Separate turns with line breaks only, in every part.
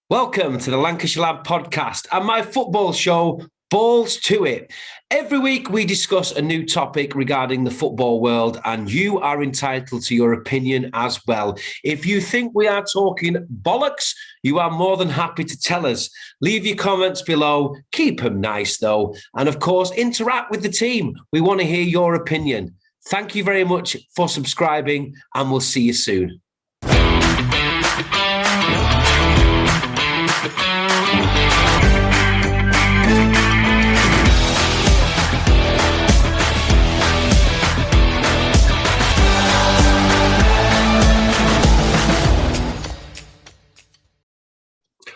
Welcome to the Lancashire Lad podcast and my football show, Balls to It. Every week we discuss a new topic regarding the football world and you are entitled to your opinion as well. If you think we are talking bollocks, you are more than happy to tell us. Leave your comments below, keep them nice though, and of course interact with the team. We want to hear your opinion. Thank you very much for subscribing and we'll see you soon.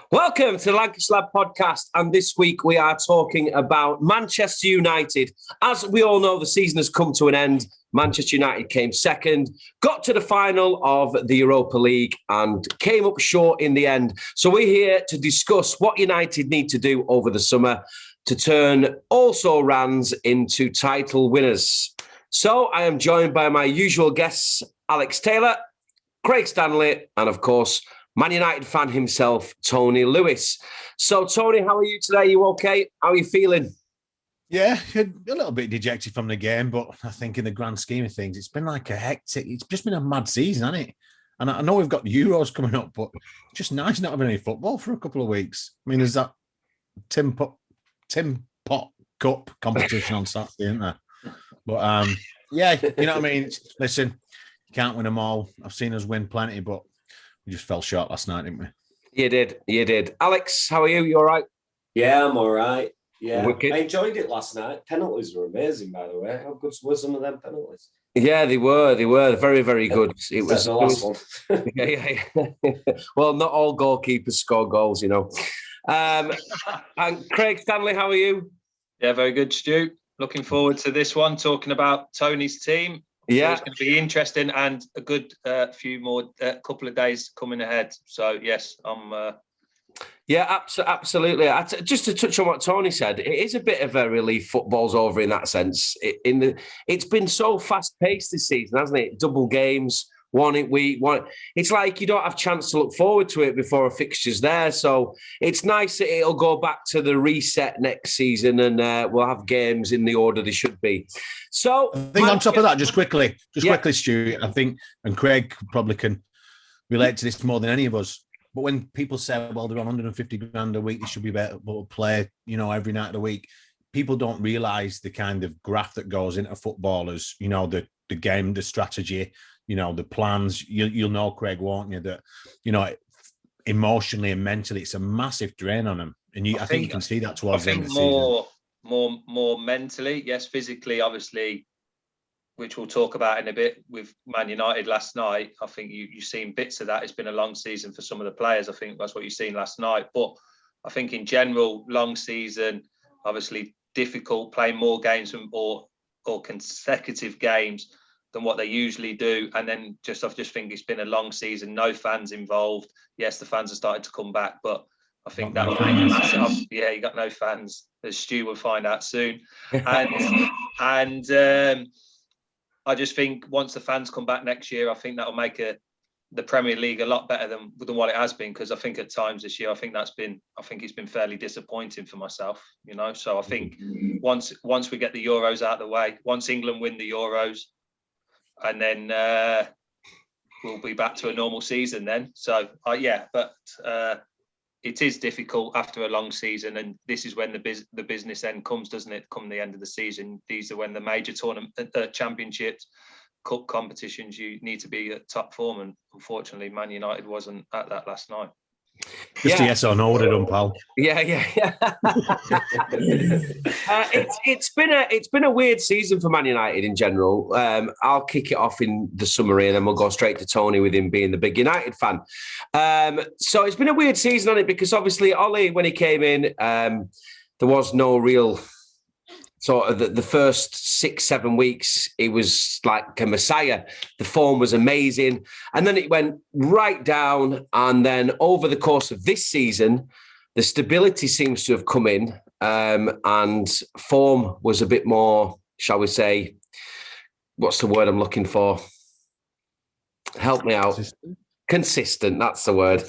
Welcome to the Lancashire Lad podcast, and this week we are talking about Manchester United. As we all know, the season has come to an end. Manchester United came second, got to the final of the Europa League and came up short in the end. So we're here to discuss what United need to do over the summer to turn also-rans into title winners. So I am joined by my usual guests, Alex Taylor, Craig Stanley, and of course, Man United fan himself, Tony Lewis. So, Tony, how are you today? You okay? How are you feeling?
Yeah, a little bit dejected from the game, but I think in the grand scheme of things, it's been like it's just been a mad season, hasn't it? And I know we've got the Euros coming up, but it's just nice not having any football for a couple of weeks. I mean, there's that Tim Pot Cup competition on Saturday, isn't there? But, yeah, you know what I mean? Listen, you can't win them all. I've seen us win plenty, but we just fell short last night, didn't we?
You did. Alex, how are you? You all right?
Yeah, I'm all right. Yeah,
Wicked.
I enjoyed it last night. Penalties were amazing, by the way. How good were some of them penalties?
Yeah, they were very, very good. It was
the last one.
Yeah. Well, not all goalkeepers score goals, you know. And Craig Stanley, how are you?
Yeah, very good, Stu. Looking forward to this one, talking about Tony's team.
Yeah,
so it's going to be interesting and a good few more couple of days coming ahead. So yes, I'm.
Yeah, absolutely. Just to touch on what Tony said, it is a bit of a relief. Football's over in that sense. It's been so fast paced this season, hasn't it? Double games, one week, one. It's like you don't have a chance to look forward to it before a fixture's there. So it's nice that it'll go back to the reset next season, and we'll have games in the order they should be. So
I think on top of that, quickly, Stu, I think, and Craig probably can relate to this more than any of us. But when people say, well, they're on 150 grand a week, they should be able to play, every night of the week. People don't realise the kind of graft that goes into footballers, the game, the strategy, the plans. You'll know, Craig, won't you, that, emotionally and mentally, it's a massive drain on them. And I think you can see that towards the end of the season.
More mentally, yes. Physically, obviously, which we'll talk about in a bit with Man United last night. I think you've seen bits of that. It's been a long season for some of the players. I think that's what you've seen last night. But I think in general, long season, obviously difficult, playing more games or consecutive games than what they usually do. And then I just think it's been a long season, no fans involved. Yes, the fans have started to come back, but I think you got no fans, as Stu will find out soon. And I just think once the fans come back next year, I think that'll make the Premier League a lot better than what it has been. Because I think at times this year, I think it's been fairly disappointing for myself. So I think once we get the Euros out of the way, once England win the Euros, and then we'll be back to a normal season then. So it is difficult after a long season, and this is when the business end comes, doesn't it? Come the end of the season, these are when the major tournament, championships, cup competitions, you need to be at top form, and unfortunately, Man United wasn't at that last night.
Just a yes or no, would it done, pal?
Yeah. It's been a weird season for Man United in general. I'll kick it off in the summary, and then we'll go straight to Tony with him being the big United fan. So it's been a weird season, hasn't it? Because obviously Ollie, when he came in, there was no real sort of the first 6-7 weeks, he was like a messiah. The form was amazing. And then it went right down. And then over the course of this season, the stability seems to have come in, and form was a bit more, shall we say, what's the word I'm looking for? Help me out. Consistent, that's the word.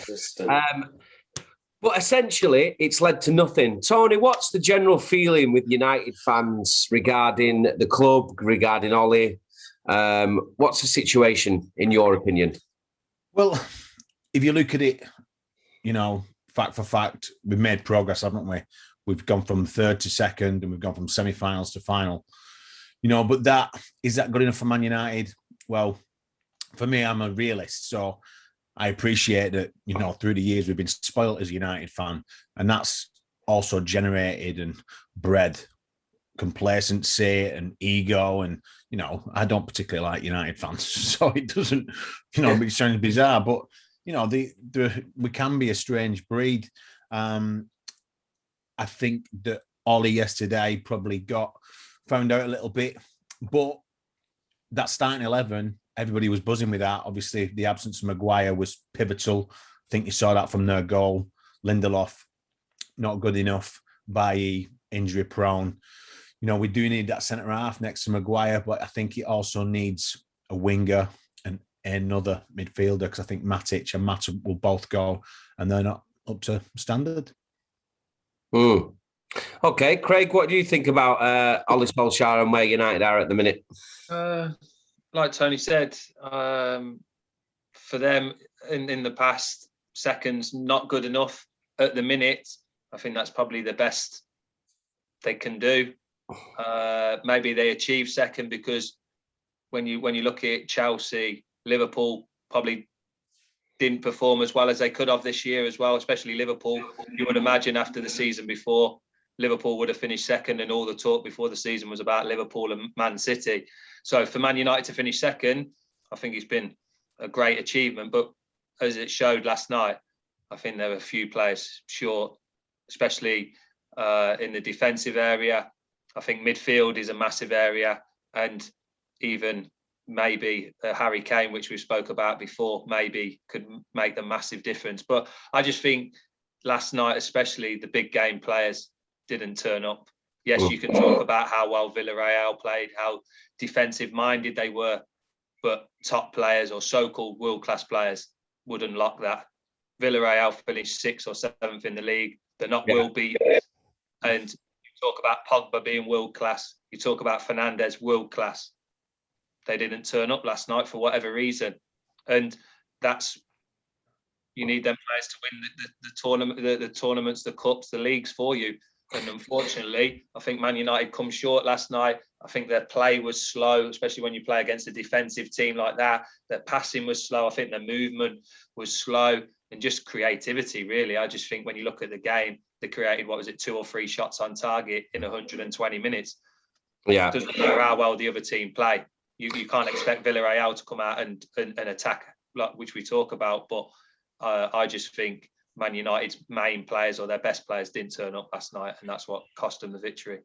But essentially, it's led to nothing. Tony, what's the general feeling with United fans regarding the club, regarding Ollie? What's the situation, in your opinion?
Well, if you look at it, fact for fact, we've made progress, haven't we? We've gone from third to second, and we've gone from semi-finals to final. But is that good enough for Man United? Well, for me, I'm a realist, so I appreciate that, through the years we've been spoiled as a United fan, and that's also generated and bred complacency and ego. And, I don't particularly like United fans, so it doesn't, it sounds bizarre, but, we can be a strange breed. I think that Ollie yesterday probably found out a little bit, but that starting 11, everybody was buzzing with that. Obviously, the absence of Maguire was pivotal. I think you saw that from their goal. Lindelof, not good enough. Bailly, injury prone. We do need that centre half next to Maguire, but I think it also needs a winger and another midfielder, because I think Matic and Mata will both go, and they're not up to standard.
Okay, Craig, what do you think about Ollie Solskjaer and where United are at the minute?
Like Tony said, for them in the past, seconds not good enough. At the minute, I think that's probably the best they can do. Maybe they achieve second, because when you look at Chelsea, Liverpool probably didn't perform as well as they could have this year as well, especially Liverpool. You would imagine after the season before, Liverpool would have finished second, and all the talk before the season was about Liverpool and Man City. So for Man United to finish second, I think it's been a great achievement. But as it showed last night, I think there were a few players short, especially in the defensive area. I think midfield is a massive area, and even maybe Harry Kane, which we spoke about before, maybe could make the massive difference. But I just think last night, especially the big game players, didn't turn up. Yes, you can talk about how well Villarreal played, how defensive-minded they were, but top players or so-called world-class players would unlock that. Villarreal finished 6th or 7th in the league. They're not world beaters. And you talk about Pogba being world-class. You talk about Fernandes, world-class. They didn't turn up last night for whatever reason. And you need them players to win the tournament, the tournaments, the cups, the leagues for you. And unfortunately, I think Man United come short last night. I think their play was slow, especially when you play against a defensive team like that. Their passing was slow. I think their movement was slow, and just creativity, really. I just think when you look at the game, they created, 2 or 3 shots on target in 120 minutes.
Yeah.
It doesn't matter how well the other team play. You can't expect Villarreal to come out and attack, which we talk about. But I just think Man United's main players or their best players didn't turn up last night, and that's what cost them the victory.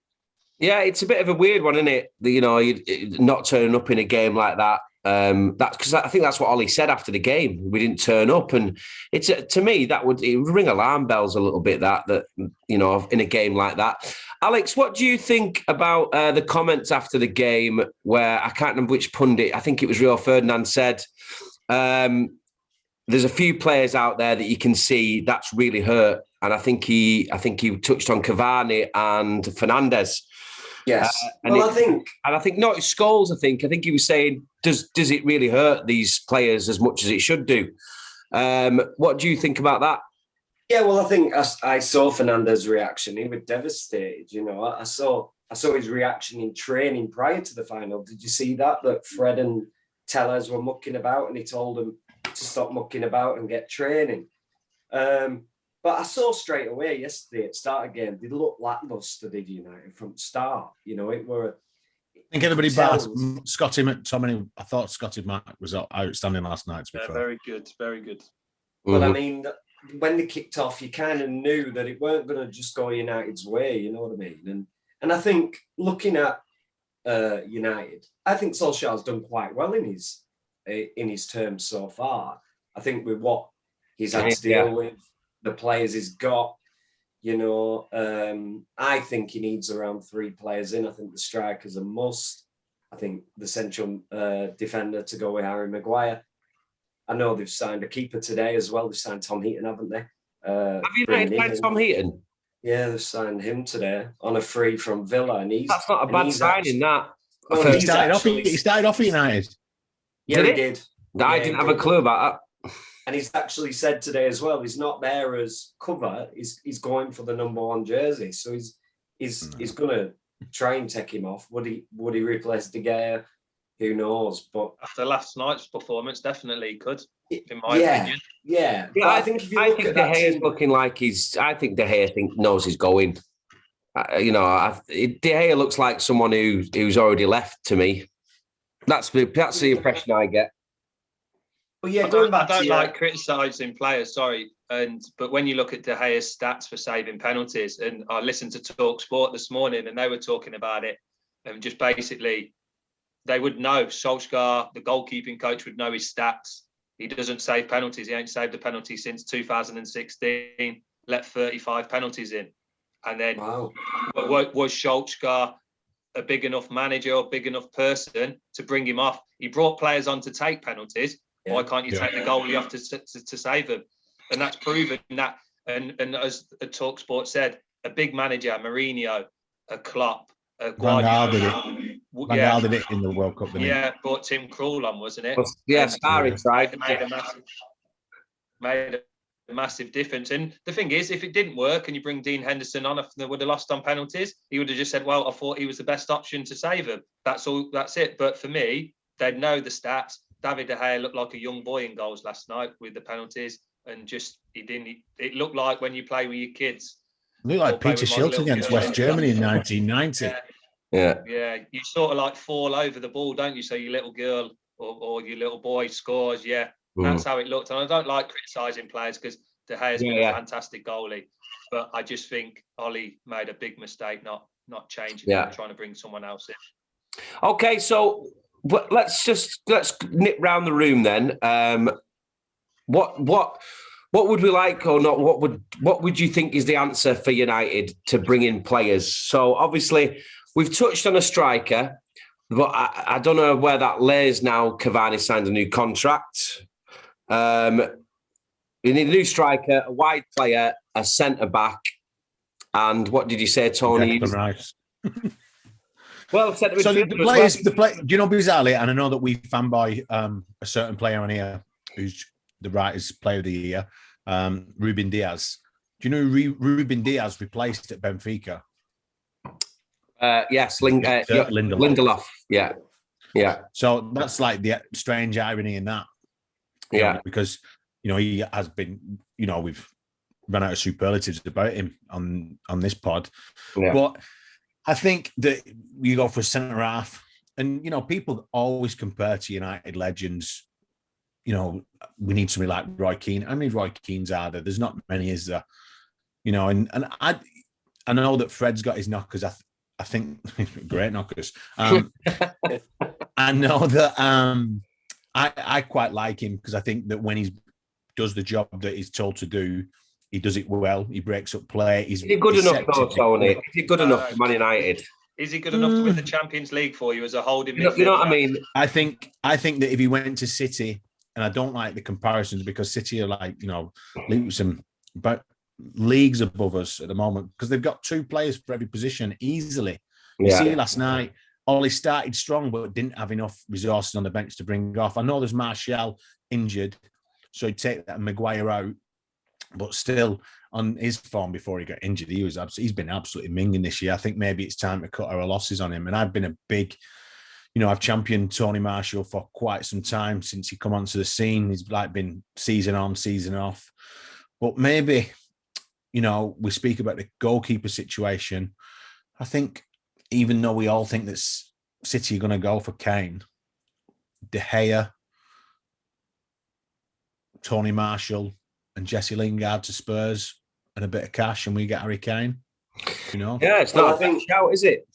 Yeah,
it's a bit of a weird one, isn't it? You not turning up in a game like that. That's because I think that's what Ollie said after the game. We didn't turn up, and it's to me it would ring alarm bells a little bit. That in a game like that. Alex, what do you think about the comments after the game where I can't remember which pundit? I think it was Rio Ferdinand said. There's a few players out there that you can see that's really hurt, and I think he touched on Cavani and Fernandes.
Yes,
I think not Scholes. I think he was saying, does it really hurt these players as much as it should do? What do you think about that?
Yeah, well, I think I saw Fernandes' reaction. He was devastated. I saw his reaction in training prior to the final. Did you see that Fred and Tellez were mucking about, and he told them to stop mucking about and get training? But I saw straight away yesterday at start again, they looked lacklustre, did United, from start. I
think everybody bars Scotty McTominay. I thought Scotty Mac was outstanding last night.
Very good, very good.
Well, I mean, when they kicked off, you kind of knew that it weren't going to just go United's way, you know what I mean? And I think looking at United, I think Solskjaer's done quite well in his terms so far. I think with what he's had to deal with, the players he's got, I think he needs around 3 players in. I think the striker's a must. I think the central defender to go with Harry Maguire. I know they've signed a keeper today as well. They've signed Tom Heaton, haven't they?
Have you signed Tom Heaton?
Yeah, they've signed him today on a free from Villa, and
that's not a bad signing.
Well,
he started off at United.
Yeah, he did.
I didn't have a clue about that.
And he's actually said today as well, he's not there as cover. He's going for the number 1 jersey. So he's going to try and take him off. Would he replace De Gea? Who knows? But
after last night's performance, definitely he could, in my opinion.
Yeah.
But I think De Gea's looking like I think De Gea knows he's going. De Gea looks like someone who's already left to me. That's the impression I get.
Well, yeah, going back
I don't like criticising players, sorry. But when you look at De Gea's stats for saving penalties, and I listened to Talk Sport this morning, and they were talking about it, and just basically they would know. Solskjaer, the goalkeeping coach, would know his stats. He doesn't save penalties. He ain't saved a penalty since 2016. Let 35 penalties in, and then was Solskjaer a big enough manager or big enough person to bring him off? He brought players on to take penalties. Yeah. Why can't you take the goalie off to save them? And that's proven that. And as TalkSport said, a big manager, Mourinho, a Klopp, a Guardiola.
Van Gaal did it in the World Cup, didn't he?
Brought Tim Krul on, wasn't it?
Starry tried.
Made a massive difference. And the thing is, if it didn't work and you bring Dean Henderson on, if they would have lost on penalties, he would have just said, well, I thought he was the best option to save him. That's all. That's it. But for me, they'd know the stats. David De Gea looked like a young boy in goals last night with the penalties, and just it looked like when you play with your kids.
It looked like Peter Shilton against West Germany in 1990.
Yeah. You sort of like fall over the ball, don't you? So your little girl or your little boy scores. Yeah, that's how it looked. And I don't like criticising players because De Gea's been a fantastic goalie, but I just think Ollie made a big mistake not changing and trying to bring someone else in.
Okay, so let's nip round the room then. What would we like or not? What would you think is the answer for United to bring in players? So obviously we've touched on a striker, but I don't know where that lays now. Cavani signed a new contract. We need a new striker, a wide player, a centre back, and what did you say, Tony? Well,
so the play. Do you know bizarrely? And I know that we fanboy a certain player on here who's the Writers' Player of the Year, Ruben Diaz. Do you know who Ruben Diaz replaced at Benfica?
Yes, Lindelof. Yeah.
So that's like the strange irony in that. Because he has been. We've run out of superlatives about him on this pod, but I think that you go for a centre half, and people always compare to United legends. We need somebody like Roy Keane. How many Roy Keanes are there? There's not many, is there? And I know that Fred's got his knockers. I think great knockers. I know that I quite like him because I think that when he does the job that he's told to do, he does it well. He breaks up play. Is
he good enough though, Tony? Is he good enough for Man United?
Is he good enough to win the Champions League for you as a holding midfielder?
You know what I mean?
I think that if he went to City, and I don't like the comparisons because City are like, but leagues above us at the moment because they've got 2 players for every position easily. You see last night, Ollie started strong but didn't have enough resources on the bench to bring off. I know there's Martial injured, so he'd take that Maguire out. But still, on his form before he got injured, he's been absolutely minging this year. I think maybe it's time to cut our losses on him. And I've been a big, I've championed Tony Marshall for quite some time since he come onto the scene. He's like been season on, season off. But maybe, we speak about the goalkeeper situation. I think even though we all think that City are going to go for Kane, De Gea, Tony Marshall, and Jesse Lingard to Spurs and a bit of cash, and we get Harry Kane.
Yeah, it's not a big shout, is it?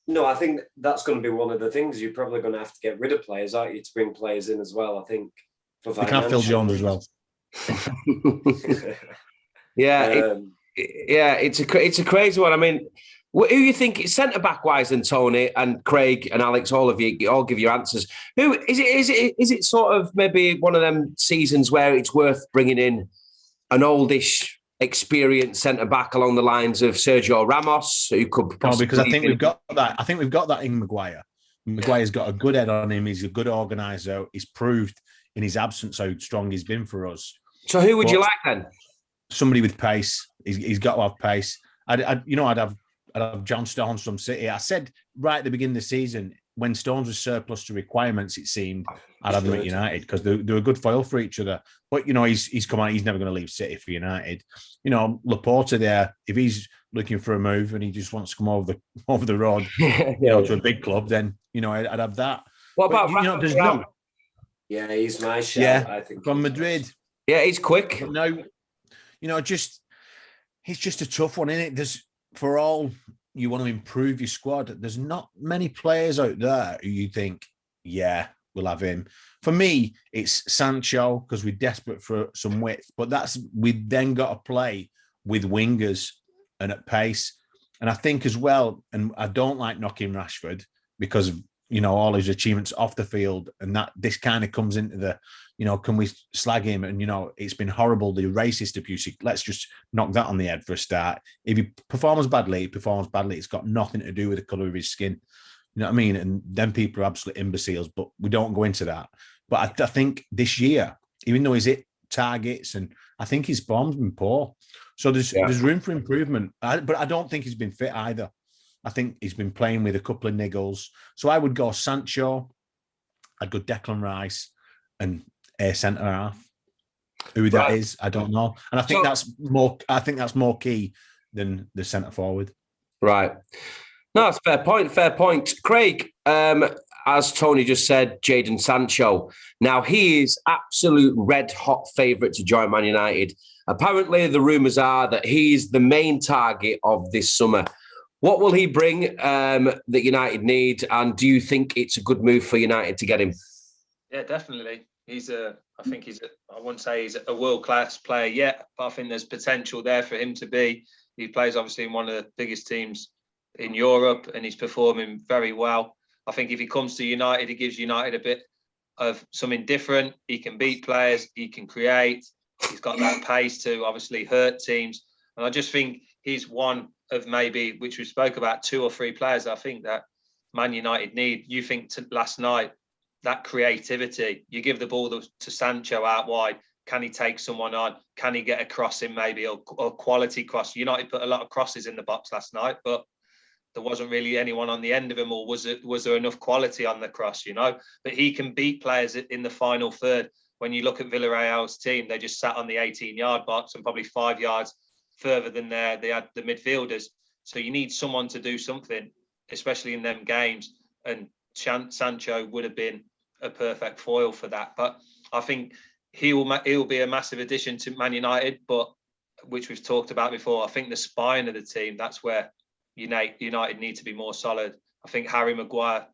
No, I think that's going to be one of the things. You're probably going to have to get rid of players, aren't you, to bring players in as well. I think
for financial. You can have Phil Jones as well.
It's a crazy one. I mean, who you think centre back wise, then Tony and Craig and Alex, all of you all give your answers. Who is it? Is it sort of maybe one of them seasons where it's worth bringing in an oldish experienced centre back along the lines of Sergio Ramos, who could possibly...
because I think we've got that. I think we've got that in Maguire. Maguire's got a good head on him. He's a good organiser. He's proved in his absence how strong he's been for us.
So who would you like then?
Somebody with pace. He's got to have pace. I'd have John Stones from City. I said right at the beginning of the season, when Stones was surplus to requirements, it seemed I'd have him at United because they're a good foil for each other. But he's come on. He's never going to leave City for United. Laporta there, if he's looking for a move and he just wants to come over the road, to a big club, then I'd have that.
What about
there's no.
Yeah, he's my shout.
Yeah,
I think
from Madrid.
Yeah, he's quick.
But no, he's just a tough one, isn't it? There's, for all you want to improve your squad, there's not many players out there who you think, yeah, we'll have him. For me, it's Sancho because we're desperate for some width, but we've then got to play with wingers and at pace. And I think as well, and I don't like knocking Rashford because of, all his achievements off the field, and that this kind of comes into the, can we slag him? And, it's been horrible, the racist abuse. Let's just knock that on the head for a start. If he performs badly, It's got nothing to do with the colour of his skin. You know what I mean? And then people are absolute imbeciles, but we don't go into that. But I think this year, even though he's hit targets, and I think his form's been poor. So there's room for improvement. But I don't think he's been fit either. I think he's been playing with a couple of niggles. So I would go Sancho, I'd go Declan Rice, and a centre half. Who that is, I don't know. And I think that's more key than the centre forward.
Right. No, that's fair point. Fair point. Craig, as Tony just said, Jaden Sancho. Now, he is absolute red-hot favourite to join Man United. Apparently, the rumours are that he's the main target of this summer. What will he bring that United need? And do you think it's a good move for United to get him?
Yeah, definitely. I wouldn't say he's a world-class player yet, but I think there's potential there for him to be. He plays obviously in one of the biggest teams in Europe and he's performing very well. I think if he comes to United, he gives United a bit of something different. He can beat players, he can create. He's got that pace to obviously hurt teams. And I just think he's one of maybe, which we spoke about, 2 or 3 players I think that Man United need. You think last night, that creativity, you give the ball to Sancho out wide, can he take someone on? Can he get a cross in maybe, or quality cross? United put a lot of crosses in the box last night, but there wasn't really anyone on the end of him, or was there enough quality on the cross, But he can beat players in the final third. When you look at Villarreal's team, they just sat on the 18-yard box and probably 5 yards further than they had the midfielders. So you need someone to do something, especially in them games. And Sancho would have been a perfect foil for that. But I think he'll be a massive addition to Man United, but which we've talked about before. I think the spine of the team, that's where United need to be more solid. I think Harry Maguire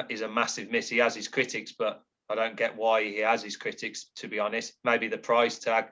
is a massive miss. He has his critics, but I don't get why he has his critics, to be honest. Maybe the price tag,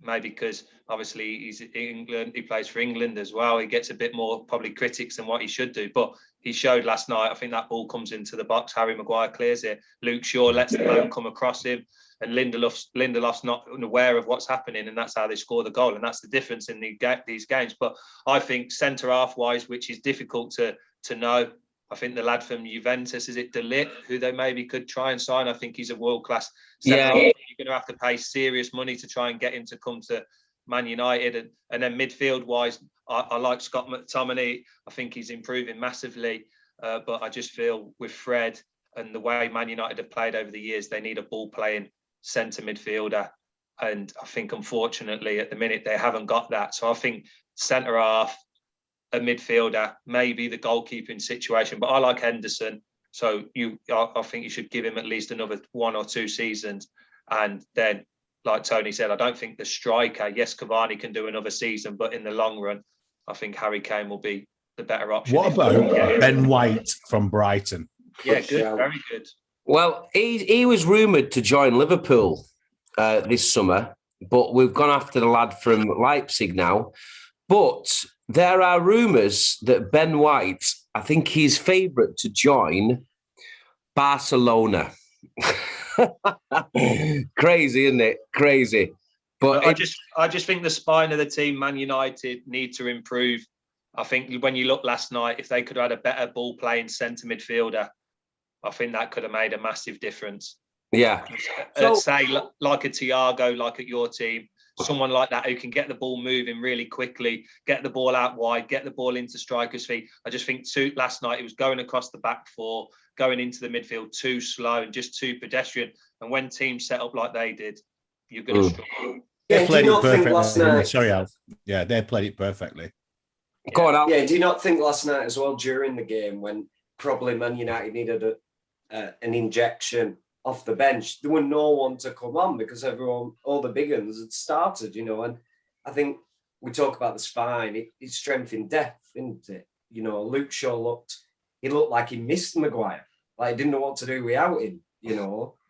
maybe because obviously he's in England, he plays for England as well. He gets a bit more probably critics than what he should do. But he showed last night, I think that ball comes into the box, Harry Maguire clears it. Luke Shaw lets the man come across him. And Lindelof's not aware of what's happening, and that's how they score the goal. And that's the difference in these games. But I think centre-half-wise, which is difficult to know, I think the lad from Juventus, is it De Ligt, who they maybe could try and sign? I think he's a world-class centre-half. You're going to have to pay serious money to try and get him to come to Man United. And then midfield-wise, I like Scott McTominay. I think he's improving massively. But I just feel with Fred and the way Man United have played over the years, they need a ball-playing centre midfielder, and I think unfortunately at the minute they haven't got that. So I think centre half, a midfielder, maybe the goalkeeping situation. But I like Henderson, so I think you should give him at least another 1 or 2 seasons, and then, like Tony said, I don't think the striker. Yes, Cavani can do another season, but in the long run, I think Harry Kane will be the better option.
What about Ben White from Brighton?
Yeah, good, very good.
Well, he was rumoured to join Liverpool this summer, but we've gone after the lad from Leipzig now. But there are rumours that Ben White, I think he's favourite to join Barcelona. Crazy, isn't it? Crazy. But
I just think the spine of the team, Man United, need to improve. I think when you look last night, if they could have had a better ball playing centre midfielder, I think that could have made a massive difference.
yeah.
So, say like a Thiago, like at your team, someone like that who can get the ball moving really quickly, get the ball out wide, get the ball into strikers' feet. I just think last night it was going across the back four, going into the midfield too slow and just too pedestrian. And when teams set up like they did, you're going to struggle.
They played it perfectly.
Last night,
sorry, Al. Yeah, they played it perfectly.
Go on, Al.
Yeah, do you not think last night as well during the game when probably Man United needed an injection off the bench, there were no one to come on because all the big uns had started, and I think we talk about the spine, it's strength in depth, isn't it? Luke Shaw looked like he missed Maguire, like he didn't know what to do without him,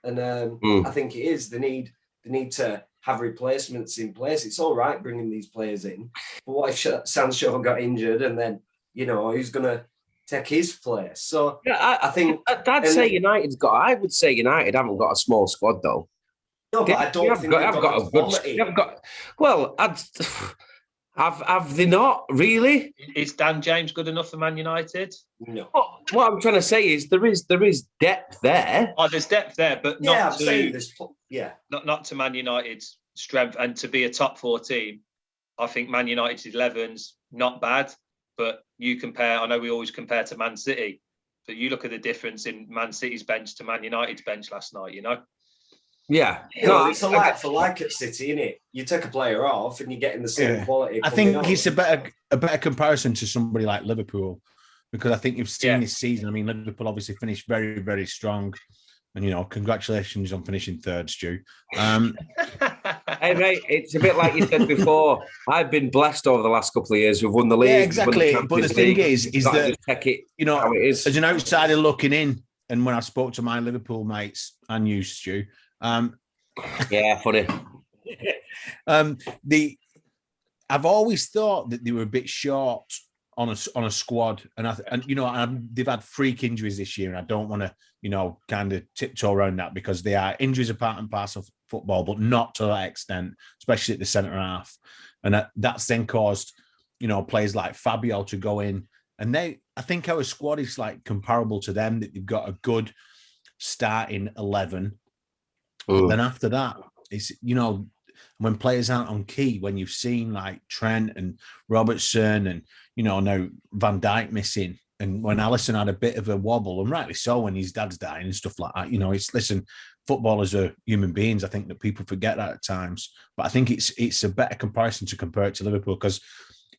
and I think it is, they need to have replacements in place. It's all right bringing these players in, but what if Sancho got injured and then, who's going to take his place? So
yeah, I think I would say United haven't got a small squad though.
No, but I don't think they've got a quality.
Well, have they not really?
Is Dan James good enough for Man United?
No.
What I'm trying to say is there is depth there.
Oh, there's depth there, but
not
to Man United's strength. And to be a top 4 team, I think Man United's 11's not bad. But you compare, I know we always compare to Man City, but you look at the difference in Man City's bench to Man United's bench last night,
Yeah.
It's a like for like at City, isn't it? You take a player off and you're getting the same quality.
I think it's a better comparison to somebody like Liverpool, because I think you've seen this season. I mean, Liverpool obviously finished very, very strong. And, congratulations on finishing third, Stu.
Hey, mate, it's a bit like you said before. I've been blessed over the last couple of years. We've won the league.
Yeah, exactly. But the thing is that,
take it, how it is.
As an outsider looking in, and when I spoke to my Liverpool mates and you, Stu,
yeah, funny.
I've always thought that they were a bit short on a squad, and they've had freak injuries this year, and I don't want to, kind of tiptoe around that, because they are injuries are part and parcel of football, but not to that extent, especially at the centre half, and that's then caused, players like Fabio to go in, and I think our squad is like comparable to them, that they've got a good starting 11. Then after that, it's, when players aren't on key, when you've seen like Trent and Robertson and, now Van Dijk missing, and when Alisson had a bit of a wobble, and rightly so, when his dad's dying and stuff like that, footballers are human beings. I think that people forget that at times, but I think it's a better comparison to compare it to Liverpool, because,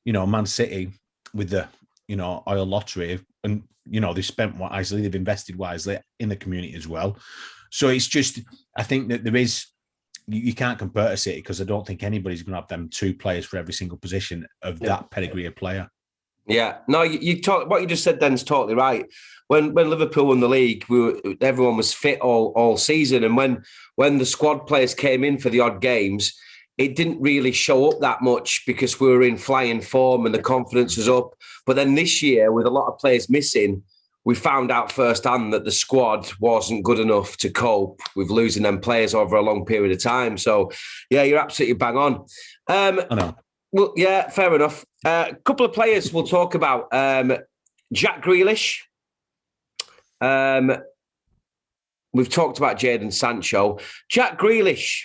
Man City with the, oil lottery, and, they've spent wisely, they've invested wisely in the community as well. So it's just, I think that there is, you can't compare to City, because I don't think anybody's going to have them 2 players for every single position of that pedigree of player.
Yeah, no, what you just said then is totally right. When Liverpool won the league, everyone was fit all season, and when the squad players came in for the odd games, it didn't really show up that much because we were in flying form and the confidence was up. But then this year, with a lot of players missing, we found out firsthand that the squad wasn't good enough to cope with losing them players over a long period of time. So, yeah, you're absolutely bang on.
I know.
Well, yeah, fair enough. A couple of players we'll talk about. Jack Grealish. We've talked about Jaden Sancho. Jack Grealish.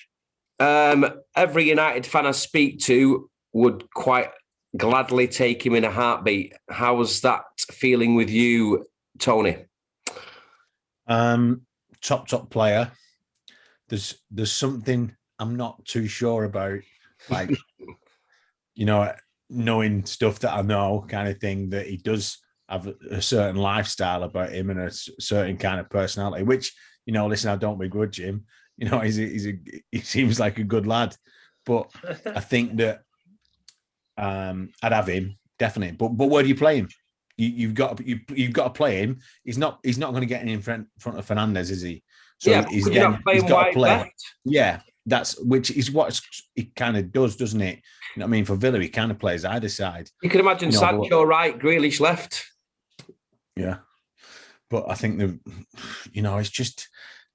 Every United fan I speak to would quite gladly take him in a heartbeat. How was that feeling with you, Tony?
Top player. There's something I'm not too sure about, like knowing stuff that I know, kind of thing, that he does have a certain lifestyle about him and a certain kind of personality, which, listen, I don't begrudge him. He seems like a good lad, but I think that I'd have him definitely. But where do you play him? You've got to play him. He's not going to get in front of Fernandez, is he? So
yeah,
he's got to play.
Left?
Yeah, which is what he kind of does, doesn't it? You know what I mean? For Villa, he kind of plays either side.
You can imagine Sancho right, Grealish left.
Yeah, but I think it's just.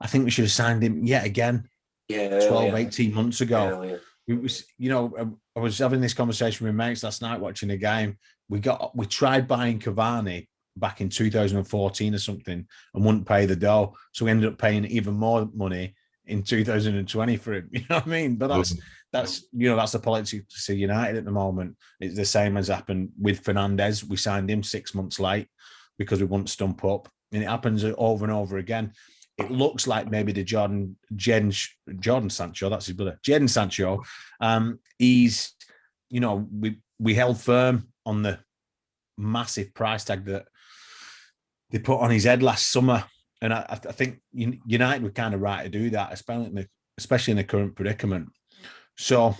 I think we should have signed him yet again. 18 months ago. it was, I was having this conversation with mates last night watching the game. We tried buying Cavani back in 2014 or something and wouldn't pay the dough. So we ended up paying even more money in 2020 for him. You know what I mean? But that's the politics of United at the moment. It's the same as happened with Fernandes. We signed him 6 months late because we wouldn't stump up. And it happens over and over again. It looks like maybe the Jaden Sancho, that's his brother, Jaden Sancho. He's, we held firm on the massive price tag that they put on his head last summer. And I think United were kind of right to do that, especially in the current predicament. So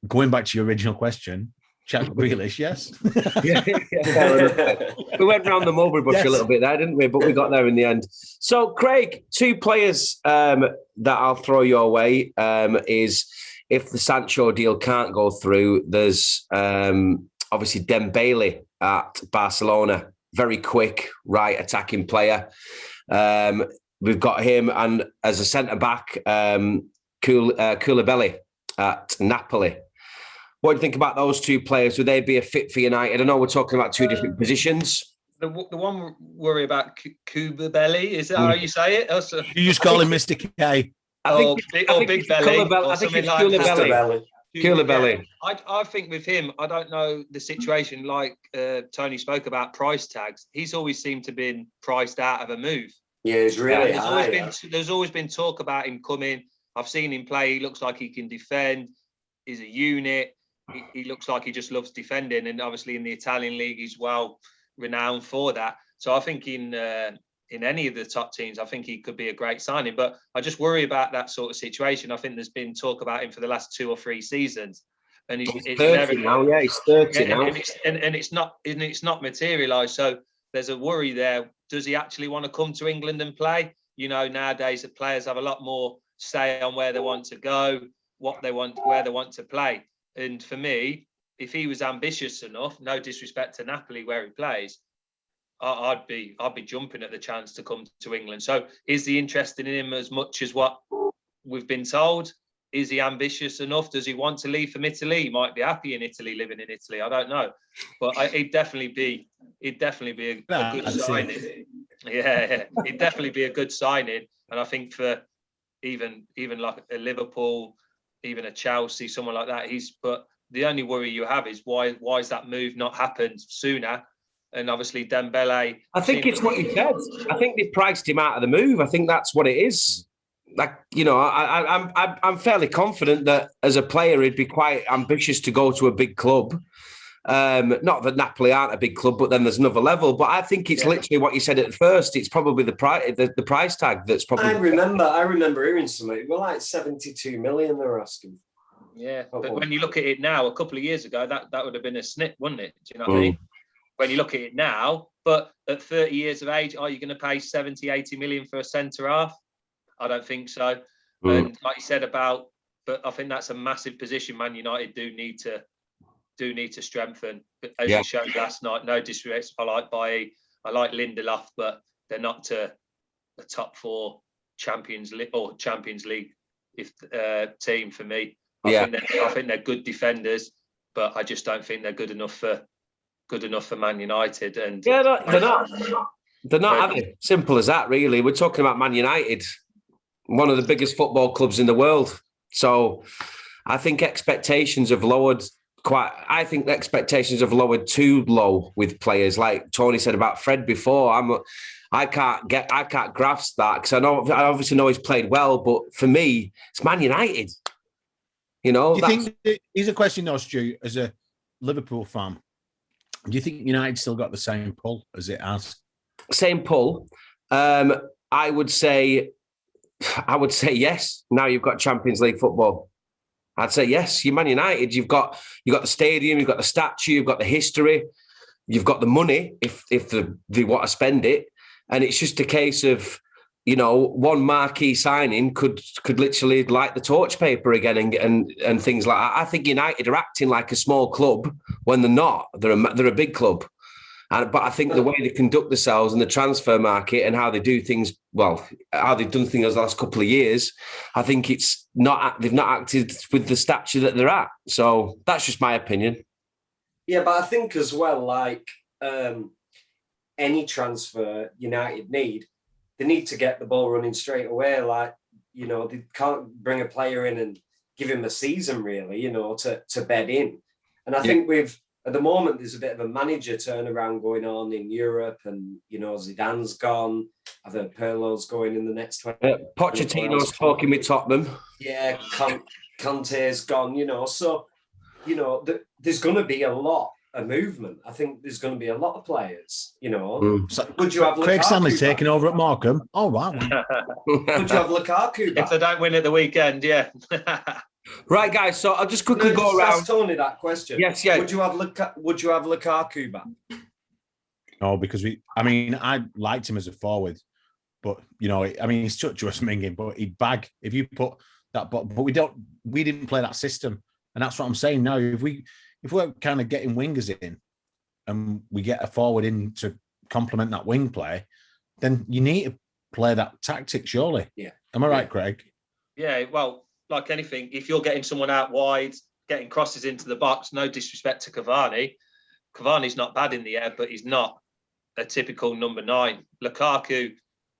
going back to your original question, Jack Grealish, yes.
We went round the mulberry bush a little bit there, didn't we? But we got there in the end. So, Craig, two players that I'll throw your way is if the Sancho deal can't go through, there's obviously Dembele at Barcelona. Very quick, right attacking player. We've got him, and as a centre-back, Koulibaly at Napoli. What do you think about those two players? Would they be a fit for United? I know we're talking about two different positions.
The one worry about Koulibaly, is that how you say it? Also,
you just call him Mr. K.
Big Belly.
I think it's Koulibaly. Koulibaly.
I think with him, I don't know the situation like Tony spoke about price tags. He's always seemed to have been priced out of a move.
Yeah, it's really high.
There's always been talk about him coming. I've seen him play. He looks like he can defend. He's a unit. He looks like he just loves defending. And obviously in the Italian league, he's well renowned for that. So I think in any of the top teams, I think he could be a great signing. But I just worry about that sort of situation. I think there's been talk about him for the last 2 or 3 seasons. And
he's 30 now. Yeah, he's 30 now.
And it's not materialised. So there's a worry there. Does he actually want to come to England and play? Nowadays the players have a lot more say on where they want to go, what they want, where they want to play. And for me, if he was ambitious enough, no disrespect to Napoli where he plays, I'd be jumping at the chance to come to England. So is he interested in him as much as what we've been told? Is he ambitious enough? Does he want to leave from Italy? He might be happy in Italy, living in Italy. I don't know, but he'd definitely be a good signing. Yeah, he'd definitely be a good signing. And I think for even like a Liverpool, even a Chelsea, someone like that, but the only worry you have is why's that move not happened sooner? And obviously Dembele.
I think it's what you said. I think they priced him out of the move. I think that's what it is. Like, I'm fairly confident that as a player, he'd be quite ambitious to go to a big club. Not that Napoli aren't a big club, but then there's another level. But I think it's literally what you said at first. It's probably the price tag that's probably.
I remember hearing something. We're like 72 million they're asking.
Yeah, but when you look at it now, a couple of years ago, that would have been a snip, wouldn't it? Do you know what I mean? When you look at it now, but at 30 years of age, are you going to pay 70, 80 million for a centre half? I don't think so. And like you said but I think that's a massive position Man United do need to strengthen. But as you showed last night, no disrespect, I like Bailly, I like Lindelof, but they're not to the top 4 Champions League team for me. I think they're good defenders, but I just don't think they're good enough for Man United. And
they're not. They're not. Simple as that, really. We're talking about Man United, one of the biggest football clubs in the world. So I think expectations have lowered I think the expectations have lowered too low with players. Like Tony said about Fred before, I can't grasp that because I obviously know he's played well, but for me, it's Man United. Do
you think? Here's a question, though, Stu, as a Liverpool fan. Do you think United still got the same pull as it has?
Same pull. I would say yes. Now you've got Champions League football. I'd say yes. You're Man United. You've got the stadium, you've got the statue, you've got the history, you've got the money if they want to spend it, and it's just a case of one marquee signing could literally light the torch paper again and things like that. I think United are acting like a small club when they're not. They're a big club. But I think the way they conduct themselves in the transfer market and how they do things, how they've done things the last couple of years, I think they've not acted with the stature that they're at. So that's just my opinion.
Yeah, but I think as well, like any transfer United they need to get the ball running straight away. Like, they can't bring a player in and give him a season really, to bed in. And I think at the moment, there's a bit of a manager turnaround going on in Europe, and Zidane's gone. I've heard Pirlo's going in the next 20.
Pochettino's talking with Tottenham.
Yeah, Conte's gone. So there's going to be a lot of movement. I think there's going to be a lot of players.
So,
would you have
Craig
Lukaku
Stanley's
back?
taking over at Markham? Oh wow!
Would you have Lukaku back?
If they don't win at the weekend, yeah.
Right, guys. So I'll just quickly go around.
Ask Tony that question.
Yes, yeah.
Would you have Lukaku back?
No, because I liked him as a forward, but he's such a minging, but he'd bag if you put that. But we didn't play that system, and that's what I'm saying now. If we're kind of getting wingers in, and we get a forward in to complement that wing play, then you need to play that tactic, surely.
Yeah.
Am I right, Craig?
Yeah, well, like anything, if you're getting someone out wide, getting crosses into the box, no disrespect to Cavani. Cavani's not bad in the air, but he's not a typical number 9. Lukaku,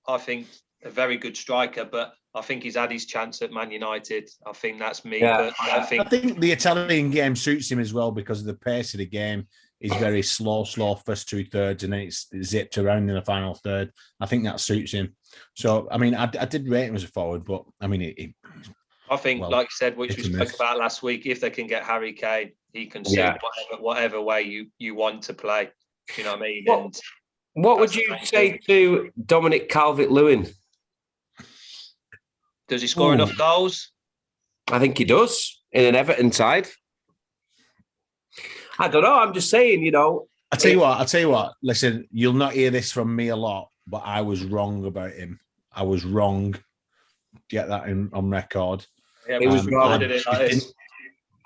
I think, a very good striker, but I think he's had his chance at Man United. I think that's me.
Yeah.
But I think
the Italian game suits him as well because of the pace of the game. Is very slow first 2/3, and then it's zipped around in the final third. I think that suits him. So, I did rate him as a forward, but
I think, like you said, which we spoke about last week, if they can get Harry Kane, he can suit whatever way you want to play. You know what I mean?
What would you say to Dominic Calvert-Lewin?
Does he score enough goals?
I think he does in an Everton side. I don't know. I'm just saying,
I'll tell you what. Listen, you'll not hear this from me a lot, but I was wrong about him. I was wrong. Get that on record.
Yeah, it was wrong.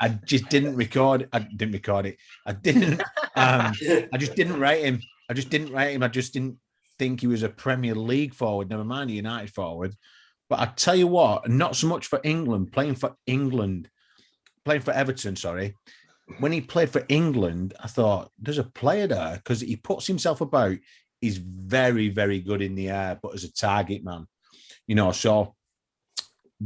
I just didn't record. I didn't record it. I didn't. I just didn't rate him. I just didn't think he was a Premier League forward. Never mind a United forward. But I tell you what, not so much for England. Playing for Everton. Sorry. When he played for England, I thought there's a player there because he puts himself about. He's very, very good in the air, but as a target man, So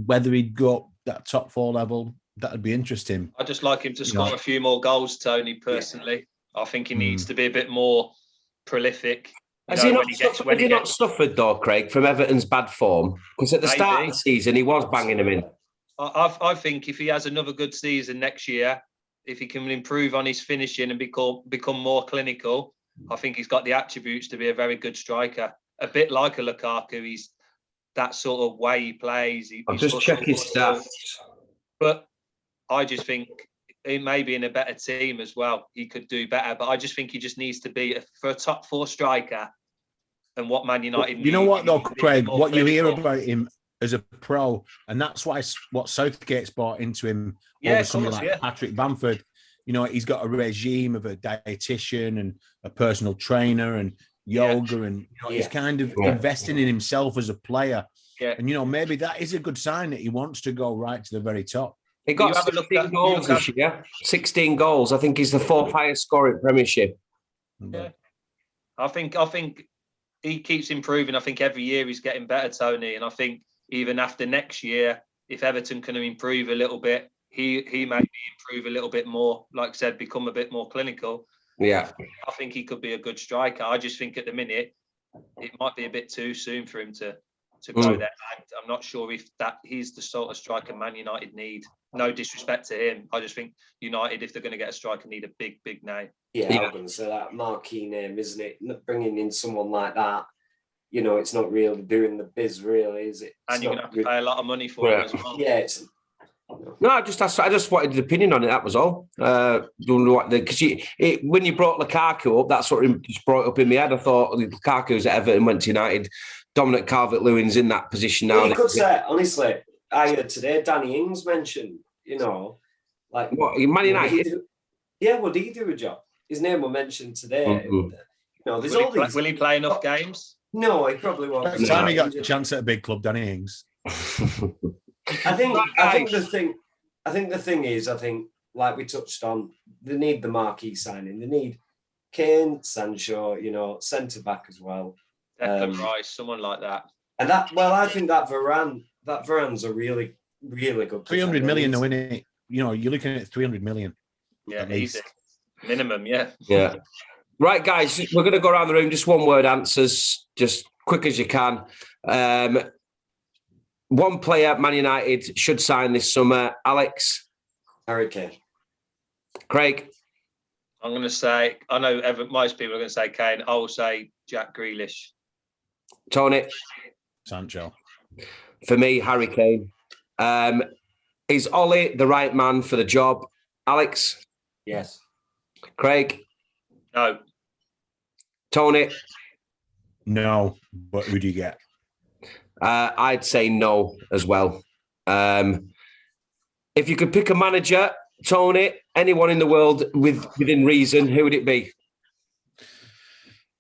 whether he'd go up that top 4 level, that'd be interesting.
I just like him to score a few more goals, Tony. Personally, I think he needs to be a bit more prolific.
Has he not suffered though, Craig, from Everton's bad form? Because at the start of the season, he was banging them in.
I think if he has another good season next year, if he can improve on his finishing and become more clinical, I think he's got the attributes to be a very good striker. A bit like a Lukaku, he's that sort of way he plays.
I'll just check his stats.
But I just think he may be in a better team as well. He could do better, but I just think he just needs to be for a top 4 striker. And what Man United need.
You know what though, Craig? What you hear about him as a pro, and that's what Southgate's bought into him over something like Patrick Bamford. He's got a regime of a dietitian and a personal trainer and yoga, and he's kind of investing in himself as a player. Yeah. And maybe that is a good sign that he wants to go right to the very top.
He got 16 goals this year. 16 goals. I think he's the 4th highest scorer in Premiership.
Yeah. I think he keeps improving. I think every year he's getting better, Tony. And I think even after next year, if Everton can improve a little bit, he may improve a little bit more. Like I said, become a bit more clinical.
Yeah.
I think he could be a good striker. I just think at the minute, it might be a bit too soon for him to go there. I'm not sure if he's the sort of striker Man United need. No disrespect to him. I just think United, if they're going to get a striker, need a big, big name.
Yeah, I'm going to say that marquee name, isn't it? Bringing in someone like that, it's not really doing the biz, really, is it?
And you're going to have to pay a lot of money for it as well.
Yeah,
No, I just wanted an opinion on it. That was all. Because when you brought Lukaku up, that's what just brought up in my head. I thought Lukaku's at Everton, went to United. Dominic Calvert-Lewin's in that position now.
Well, you could say, honestly, I heard today Danny Ings mentioned, like
what, Man United.
Would he do a job? His name was mentioned today. No, there's all these.
Will he play enough games?
No, he probably won't.
Next time he got a chance at a big club, Danny Ings.
I think the thing is, like we touched on, they need the marquee signing. They need Kane, Sancho, centre back as well.
Declan Rice, someone like that.
And I think that Varane's a really, really good.
300 million to win it. You're looking at 300 million.
Yeah, easy. Minimum, yeah.
Yeah. Right, guys, we're going to go around the room. Just one word answers, just quick as you can. One player Man United should sign this summer. Alex?
Harry Kane.
Craig?
I'm going to say, I know most people are going to say Kane. I will say Jack Grealish.
Tony?
Sancho.
For me, Harry Kane. Is Ollie the right man for the job? Alex?
Yes.
Craig?
No.
Tony?
No, but who do you get?
I'd say no as well. If you could pick a manager, Tony, anyone in the world within reason, who would it be?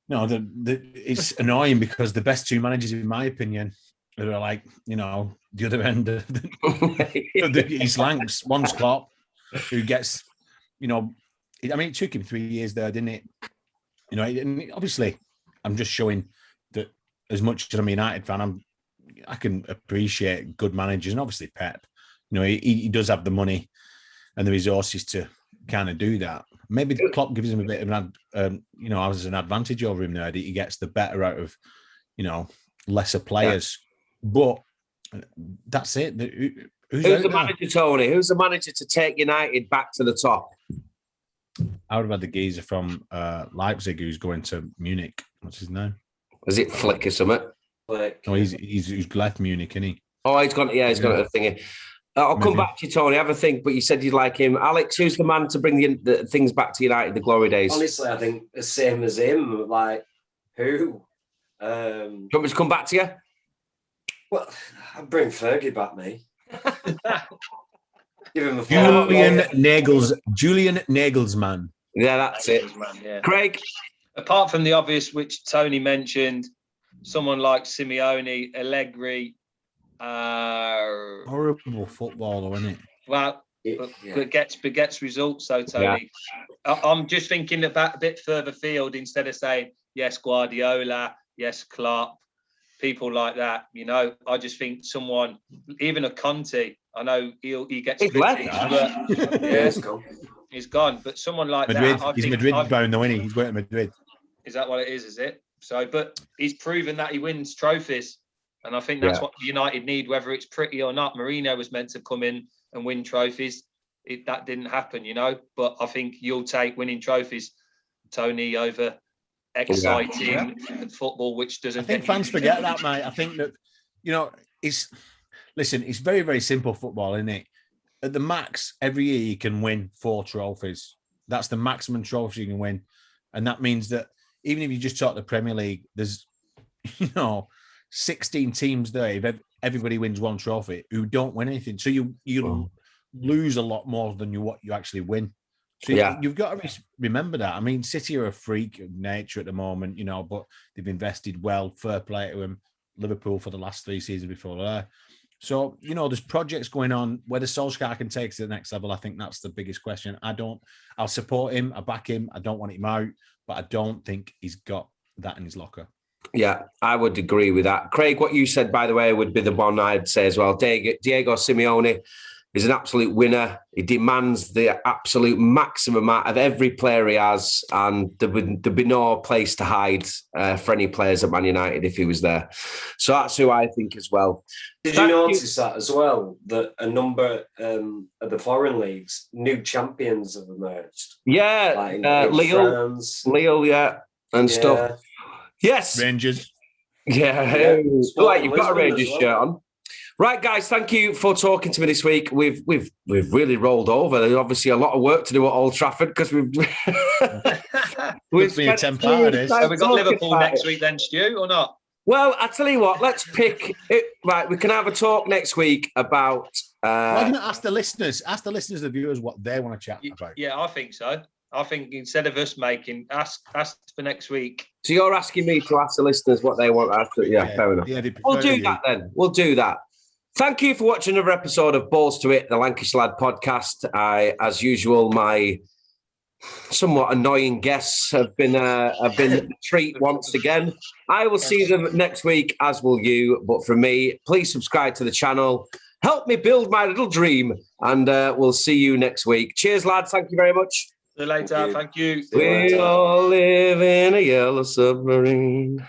No, it's annoying because the best two managers, in my opinion, are like, the other end of the East Lancs. One's Klopp, who gets, it took him 3 years there, didn't it? And obviously, I'm just showing that as much as I'm a United fan, I can appreciate good managers, and obviously Pep. He does have the money and the resources to kind of do that. Maybe Klopp gives him a bit of as an advantage over him there. That he gets the better out of, lesser players. Yeah. But that's it. Who's the
manager, Tony? Who's the manager to take United back to the top?
I would have had the geezer from Leipzig who's going to Munich. What's his name?
Is it Flick or something?
Flick.
No, he's left Munich, isn't he?
Oh, he's gone. Yeah, he's got a thingy. I'll come back to you, Tony. Have a think, but you said you'd like him. Alex, who's the man to bring the things back to United, the glory days?
Honestly, I think the same as him. Like, who?
Do you want me to come back to you?
Well, I'd bring Fergie back, mate. Give him a
Julian Nagelsmann.
Yeah, that's it.
Yeah.
Craig?
Apart from the obvious, which Tony mentioned, someone like Simeone, Allegri.
Horrible footballer, isn't it?
Well, but gets results, though, Tony. Yeah. I'm just thinking about a bit further field instead of saying, yes, Guardiola, yes, Klopp, people like that. I just think someone, even a Conte, I know he gets critics, but he's gone. But someone like
Madrid,
that.
He's Madrid bound, though, isn't he? He's going to Madrid.
Is that what it is? Is it? So, but he's proven that he wins trophies. And I think that's what United need, whether it's pretty or not. Mourinho was meant to come in and win trophies. That didn't happen, But I think you'll take winning trophies, Tony, over exciting football, which doesn't.
I think fans forget that, mate. I think that, it's very, very simple football, isn't it? At the max, every year you can win 4 trophies. That's the maximum trophy you can win. And that means that even if you just talk the Premier League, there's, 16 teams there, if everybody wins 1 trophy, who don't win anything. So you lose a lot more than what you actually win. So you've got to remember that. I mean, City are a freak of nature at the moment, but they've invested well. Fair play to them. Liverpool for the last 3 seasons before that. So, there's projects going on. Whether Solskjaer can take it to the next level, I think that's the biggest question. I'll support him. I back him. I don't want him out, but I don't think he's got that in his locker.
Yeah, I would agree with that. Craig, what you said, by the way, would be the one I'd say as well. Diego Simeone is an absolute winner. He demands the absolute maximum out of every player he has, and there'd be no place to hide for any players at Man United if he was there. So that's who I think as well.
Did you notice that as well, that a number of the foreign leagues, new champions have emerged?
Yeah,
like
Lille, and stuff. Yes.
Rangers.
Yeah. Like you've got a Rangers shirt on. Right, guys, thank you for talking to me this week. We've really rolled over. There's obviously a lot of work to do at Old Trafford because we've
spent 10 parties.
So we've got Liverpool next week then, Stu, or not?
Well, I tell you what, let's pick it. Right, we can have a talk next week about.
Why don't you ask the listeners, the viewers, what they want to chat about?
Yeah, I think so. I think instead of us ask for next week.
So you're asking me to ask the listeners what they want after? Yeah, fair enough.
Yeah,
we'll do that then. We'll do that. Thank you for watching another episode of Balls to It, the Lancashire Lad podcast. As usual, my somewhat annoying guests have been a treat once again. I will see them next week, as will you. But for me, please subscribe to the channel. Help me build my little dream. And we'll see you next week. Cheers, lads. Thank you very much.
See you later. Thank you.
We all live in a yellow submarine.